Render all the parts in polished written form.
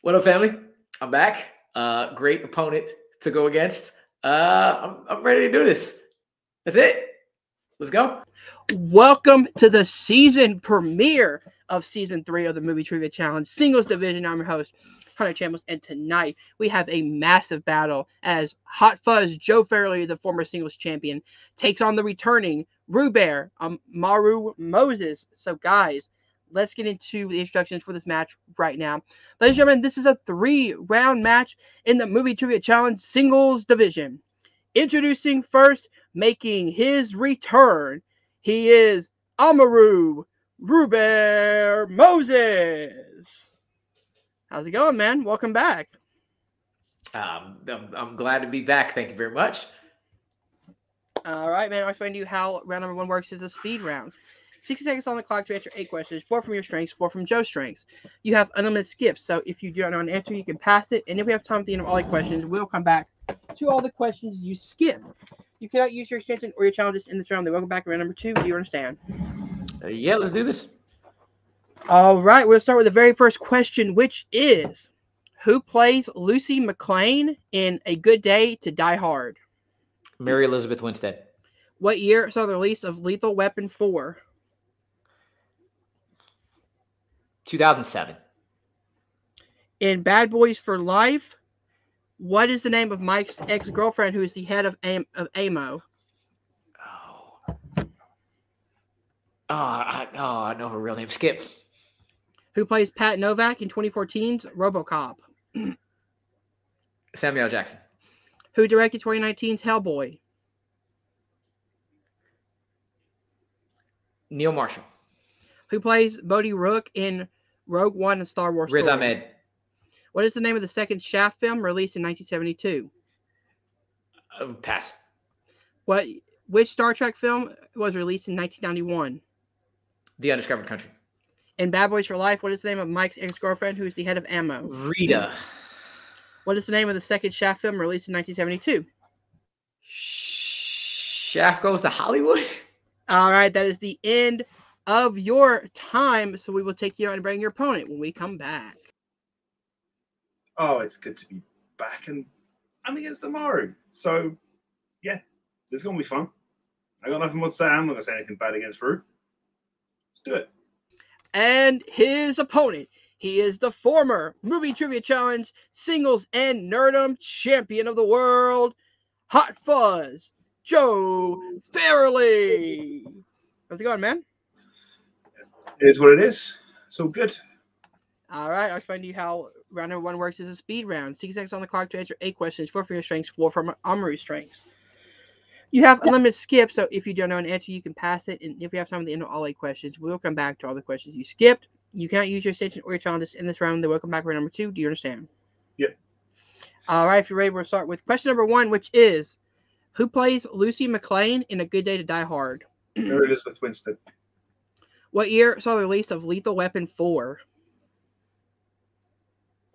What up, family? I'm back. Great opponent to go against. I'm ready to do this. That's it. Let's go. Welcome to the season premiere of season 3 of the Movie Trivia Challenge Singles Division. I'm your host, Hunter Chambers, and tonight we have a massive battle as Hot Fuzz Joe Farrelly, the former singles champion, takes on the returning Rubear Amaru Moses. So, guys, let's get into the instructions for this match right now. Ladies and gentlemen, this is a 3-round match in the Movie Trivia Challenge Singles Division. Introducing first, making his return, he is Amaru Rubear Moses. How's it going, man? Welcome back. I'm glad to be back. Thank you very much. All right, man. I'll explain to you how round number 1 works. It's a speed round. 60 seconds on the clock to answer 8 questions, 4 from your strengths, 4 from Joe's strengths. You have unlimited skips, so if you do not know an answer, you can pass it. And if we have time at the end of all 8 questions, we'll come back to all the questions you skipped. You cannot use your extension or your challenges in this round. They welcome back to round number 2. Do you understand? Yeah, let's do this. All right, we'll start with the very first question, which is, who plays Lucy McClane in A Good Day to Die Hard? Mary Elizabeth Winstead. What year saw the release of Lethal Weapon 4? 2007. In Bad Boys for Life, what is the name of Mike's ex-girlfriend who is the head of AMO? I know her real name. Skip. Who plays Pat Novak in 2014's RoboCop? Samuel L. Jackson. Who directed 2019's Hellboy? Neil Marshall. Who plays Bodhi Rook in Rogue One and Star Wars Riz Story? Ahmed. What is the name of the second Shaft film released in 1972? Pass. Which Star Trek film was released in 1991? The Undiscovered Country. In Bad Boys for Life, what is the name of Mike's ex-girlfriend who is the head of AMO? Rita. What is the name of the second Shaft film released in 1972? Shaft Goes to Hollywood? All right, that is the end of your time, so we will take you out and bring your opponent when we come back. Oh, it's good to be back, and I'm against Amaru. So, yeah, this is going to be fun. I got nothing more to say. I'm not going to say anything bad against Ru. Let's do it. And his opponent, he is the former Movie Trivia Challenge Singles and Nerdum Champion of the World, Hot Fuzz Joe Farrelly. How's it going, man? It is what it is. It's all good. All right, I'll explain to you how round number 1 works. As a speed round. 60 seconds on the clock to answer 8 questions, 4 from your strengths, 4 from Amaru's strengths. You have unlimited skips, so if you don't know an answer, you can pass it. And if you have time at the end of all 8 questions, we'll come back to all the questions you skipped. You cannot use your extension or your challenges in this round. They will come back to round number 2. Do you understand? Yep. All right, if you're ready, we'll start with question number 1, which is, who plays Lucy McClane in A Good Day to Die Hard? Mary Elizabeth Winstead. What year saw the release of Lethal Weapon 4?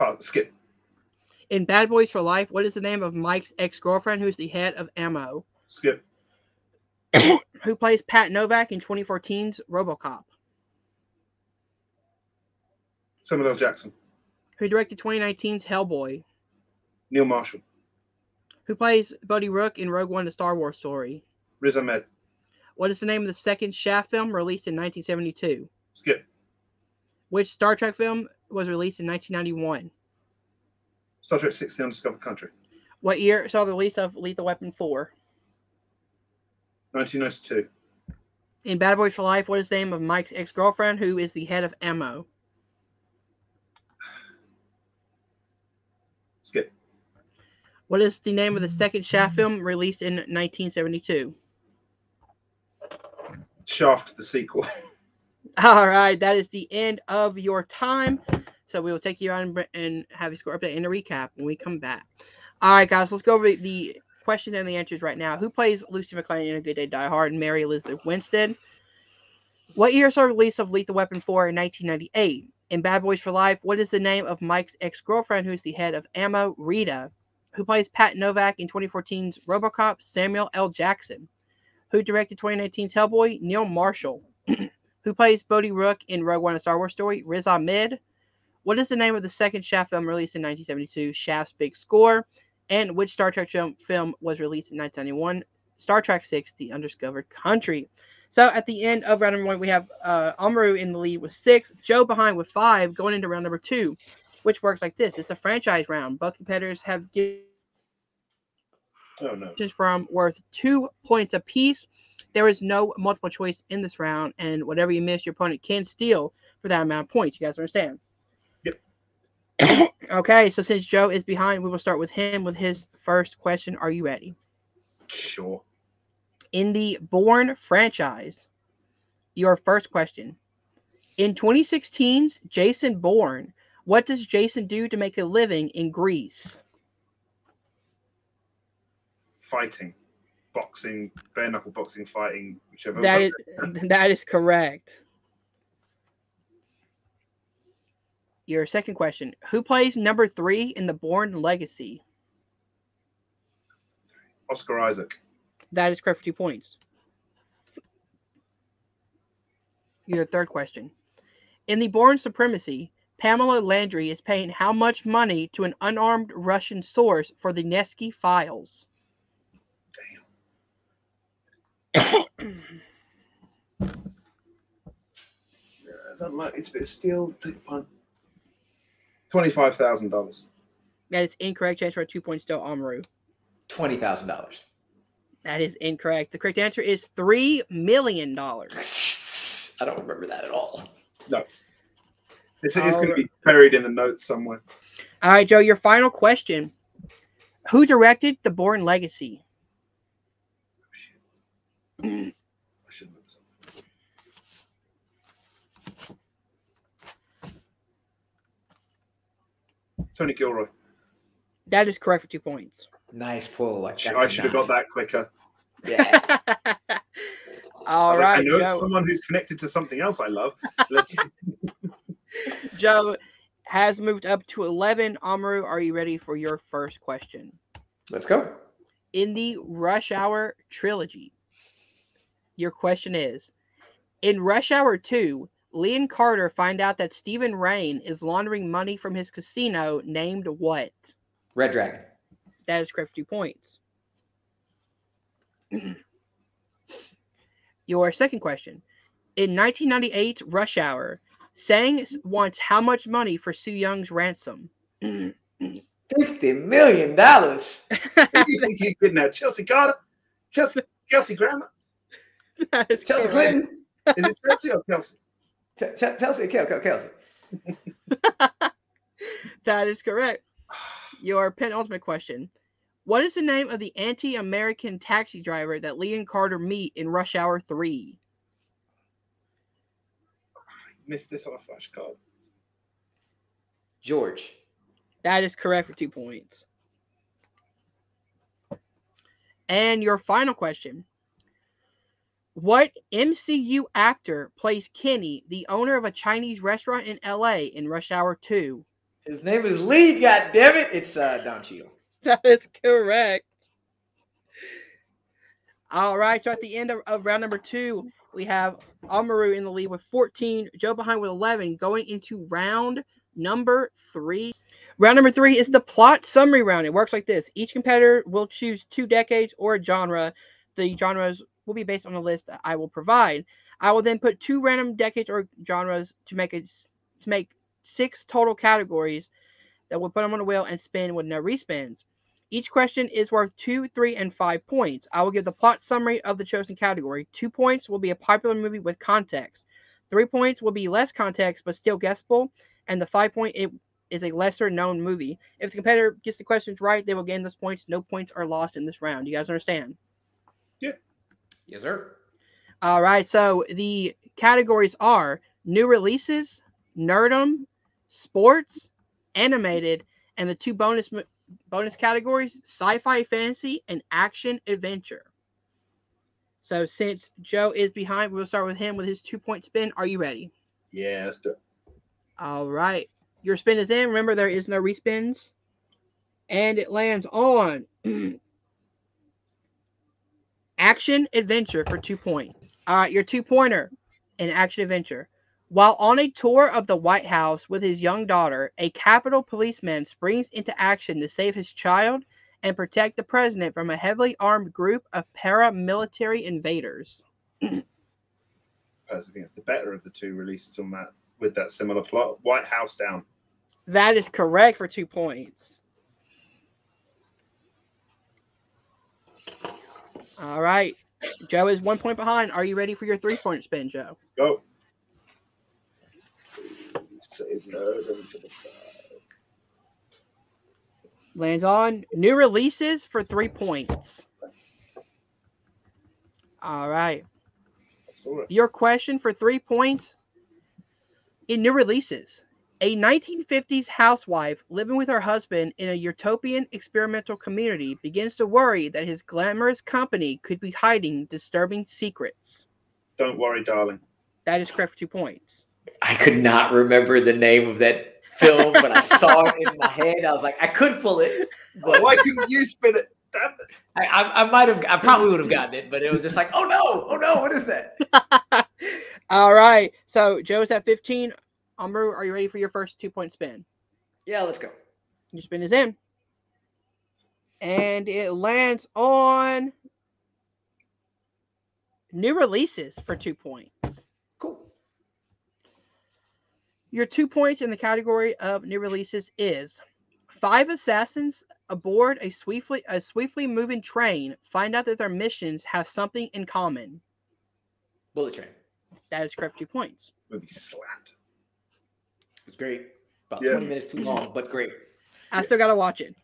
Oh, skip. In Bad Boys for Life, what is the name of Mike's ex-girlfriend who's the head of AMO? Skip. Who plays Pat Novak in 2014's RoboCop? Samuel L. Jackson. Who directed 2019's Hellboy? Neil Marshall. Who plays Bodhi Rook in Rogue One: The Star Wars Story? Riz Ahmed. What is the name of the second Shaft film released in 1972? Skip. Which Star Trek film was released in 1991? Star Trek 6: The Undiscovered Country. What year saw the release of Lethal Weapon 4? 1992. In Bad Boys for Life, what is the name of Mike's ex-girlfriend who is the head of AMO? Skip. What is the name of the second Shaft film released in 1972? Shaft, the sequel. All right, that is the end of your time. So we will take you on and have you score update and a recap when we come back. All right, guys, let's go over the questions and the answers right now. Who plays Lucy McClane in A Good Day to Die Hard? Mary Elizabeth Winstead. What year saw the release of Lethal Weapon 4 in 1998? In Bad Boys for Life, what is the name of Mike's ex-girlfriend who's the head of AMO? Rita. Who plays Pat Novak in 2014's RoboCop? Samuel L. Jackson. Who directed 2019's Hellboy? Neil Marshall. Who plays Bodhi Rook in Rogue One: A Star Wars Story? Riz Ahmed. What is the name of the second Shaft film released in 1972? Shaft's Big Score. And which Star Trek film was released in 1991? Star Trek VI, The Undiscovered Country. So at the end of round number 1, we have Amaru in the lead with 6, Joe behind with 5, going into round number 2, which works like this. It's a franchise round. Both competitors have given from worth 2 points apiece. There is no multiple choice in this round, and whatever you miss, your opponent can steal for that amount of points. You guys understand? Yep. Okay, so since Joe is behind, we will start with him with his first question. Are you ready? Sure. In the Bourne franchise, your first question. In 2016's Jason Bourne, what does Jason do to make a living in Greece? Fighting. Boxing, bare knuckle boxing, fighting, whichever. That is correct. Your second question. Who plays number 3 in the Bourne Legacy? Oscar Isaac. That is correct for 2 points. Your third question. In the Bourne Supremacy, Pamela Landry is paying how much money to an unarmed Russian source for the Nevsky files? Damn. It's unlucky. It's a bit of steel. $25,000. That is incorrect. Chance for a 2 point still, Amaru. $20,000. That is incorrect. The correct answer is $3 million. I don't remember that at all. No. It's going to be buried in the notes somewhere. All right, Joe, your final question. Who directed The Bourne Legacy? Oh, shit. I should look this up. Tony Gilroy. That is correct for 2 points. Nice pull. I should have got that quicker. Yeah. All right, I know Joe. it's someone who's connected to something else I love. Joe has moved up to 11. Amaru, are you ready for your first question? Let's go. In the Rush Hour trilogy, your question is, in Rush Hour 2, Lee and Carter find out that Stephen Rain is laundering money from his casino named what? Red Dragon. That is correct for 2 points. Your second question. In 1998 Rush Hour, Sang wants how much money for Soo Young's ransom? $50 million. Who do you think you're getting at? Chelsea Carter? Kelsey Grammer? Chelsea Clinton? Is it Chelsea or Kelsey? Kelsey. That is correct. Your penultimate question. What is the name of the anti-American taxi driver that Lee and Carter meet in Rush Hour 3? I missed this on a flashcard. George. That is correct for 2 points. And your final question. What MCU actor plays Kenny, the owner of a Chinese restaurant in LA in Rush Hour 2? His name is Lee, goddammit. It's Don Cheadle. That is correct. All right, so at the end of round number 2, we have Amaru in the lead with 14, Joe behind with 11, going into round number 3. Round number 3 is the plot summary round. It works like this. Each competitor will choose 2 decades or a genre. The genres will be based on a list that I will provide. I will then put 2 random decades or genres to make 6 total categories that will put them on a wheel and spin with no respins. Each question is worth 2, 3, and 5 points. I will give the plot summary of the chosen category. 2 points will be a popular movie with context. 3 points will be less context but still guessable. And the 5 point is a lesser known movie. If the competitor gets the questions right, they will gain those points. No points are lost in this round. You guys understand? Yeah. Yes, sir. All right. So the categories are new releases, nerdum, sports, animated, and the 2 bonus categories, sci-fi, fantasy, and action adventure. So since Joe is behind, we'll start with him with his 2 point spin. Are you ready? Yeah, let's do it. All right. Your spin is in. Remember, there is no respins. And it lands on action adventure for 2 points. All right, your 2-pointer in action adventure. While on a tour of the White House with his young daughter, a Capitol policeman springs into action to save his child and protect the president from a heavily armed group of paramilitary invaders. I think it's the better of the two released on that with that similar plot. White House Down. That is correct for 2 points. All right. Joe is 1 point behind. Are you ready for your 3-point spin, Joe? Go. Save nerd into the bag. Lands on new releases for 3 points. All right. Your question for 3 points. In new releases, a 1950s housewife living with her husband in a utopian experimental community begins to worry that his glamorous company could be hiding disturbing secrets. Don't worry, darling. That is correct for 2 points. I could not remember the name of that film, but I saw it in my head. I was like, I could pull it. But why couldn't you spin it? Damn it. I probably would have gotten it, but it was just like, oh no, what is that? All right. So Joe's at 15. Amaru, are you ready for your first 2-point spin? Yeah, let's go. Your spin is in. And it lands on new releases for 2 points. Cool. Your 2 points in the category of new releases is 5 assassins aboard a swiftly moving train find out that their missions have something in common. Bullet Train. That is correct for 2 points. Movie slapped. It was great. About 20 minutes too long, but great. I still got to watch it.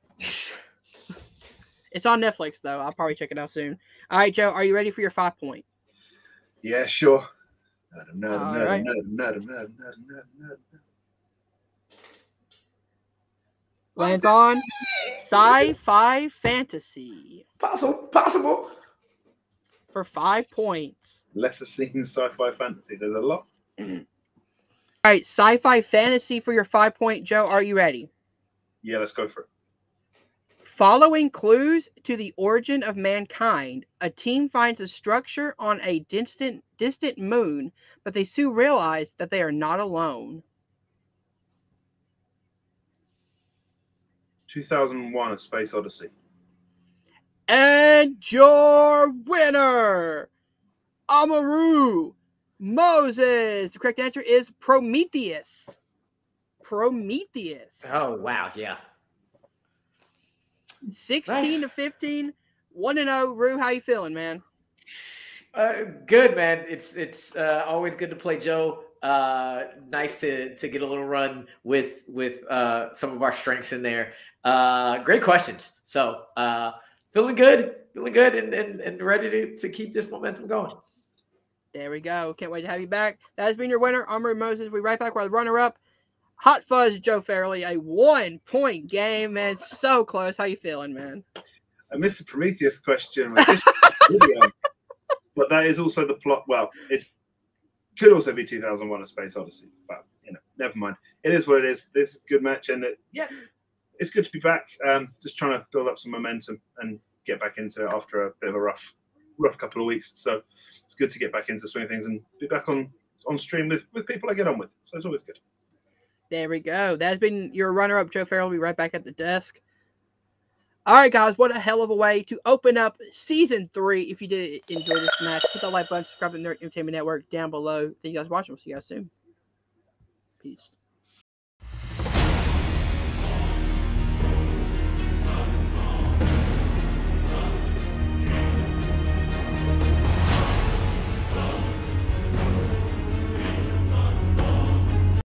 It's on Netflix, though. I'll probably check it out soon. All right, Joe, are you ready for your 5 point? Yeah, sure. Lands on sci-fi fantasy. Possible. For 5 points. Lesser seen sci-fi fantasy. There's a lot. All right, sci-fi fantasy for your 5 point, Joe. Are you ready? Yeah, let's go for it. Following clues to the origin of mankind, a team finds a structure on a distant moon, but they soon realize that they are not alone. 2001: A Space Odyssey. And your winner, Amaru Moses. The correct answer is Prometheus. Prometheus. Oh, wow, yeah. 16 to 15, 1-0. Rue, how you feeling, man? Good, man. It's always good to play Joe. Nice to get a little run with some of our strengths in there. Great questions. So feeling good and ready to keep this momentum going. There we go. Can't wait to have you back. That has been your winner, Amaru Moses. We'll be right back with the runner-up, Hot Fuzz Joe Farrelly. A 1-point game, man. So close. How you feeling, man? I missed the Prometheus question with this video, but that is also the plot. Well, it could also be 2001: A Space Odyssey, but never mind. It is what it is. This is a good match, and it's good to be back. Just trying to build up some momentum and get back into it after a bit of a rough couple of weeks. So it's good to get back into swing of things and be back on stream with people I get on with. So it's always good. There we go. That has been your runner-up, Joe Farrell. We'll be right back at the desk. All right, guys. What a hell of a way to open up Season 3. If you did enjoy this match, hit that like button, subscribe to the Nerd Entertainment Network down below. Thank you guys for watching. We'll see you guys soon. Peace.